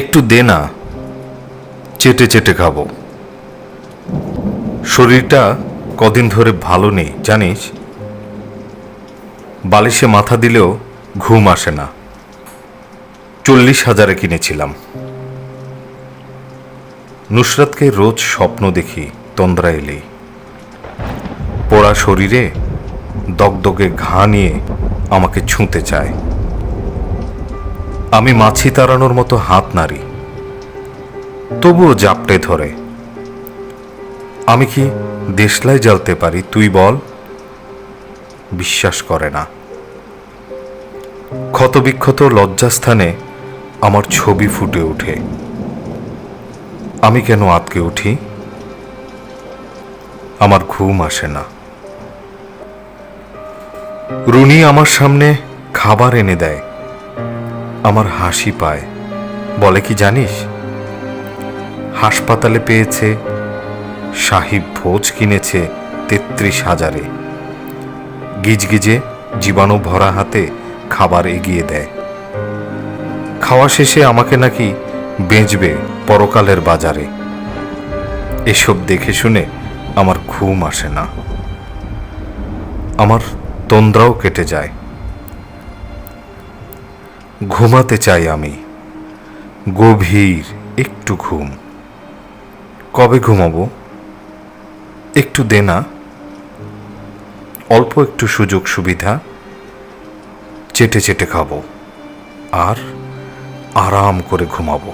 একটু দে না, চেটে চেটে খাবো। শরীরটা কদিন ধরে ভালো নেই জানিস। বালিশে মাথা দিলেও ঘুম আসে না। 40,000-এ কিনেছিলাম। নুসরাতকে রোজ স্বপ্ন দেখি তন্দ্রা এলেই। পোড়া শরীরে দগদগে ঘা নিয়ে আমাকে ছুঁতে চায়। আমি মাছি তাড়ানোর মতো হাত নাড়ি, তবুও জাপটে ধরে। আমি কি দেশলাই জ্বালতে পারি তুই বল? বিশ্বাস করে না। ক্ষতবিক্ষত লজ্জাস্থানে আমার ছবি ফুটে ওঠে। আমি কেন আঁতকে উঠি? আমার ঘুম আসে না। রুনি আমার সামনে খাবার এনে দেয়, আমার হাসি পায়। বলে কি জানিস, হাসপাতালে পেয়েছে, সাহিব ভোজ কিনেছে 33,000-এ। গিজগিজে জীবাণু ভরা হাতে খাবার এগিয়ে দেয়। খাওয়া শেষে আমাকে নাকি বেচবে পরকালের বাজারে। এসব দেখে শুনে আমার ঘুম আসে না। আমার তন্দ্রাও কেটে যায়। ঘুমাতে চাই আমি, গভীর একটু ঘুম। কবে ঘুমাবো? একটু দে না, অল্প একটু সুযোগ সুবিধা। চেটে চেটে খাবো আর আরাম করে ঘুমাবো।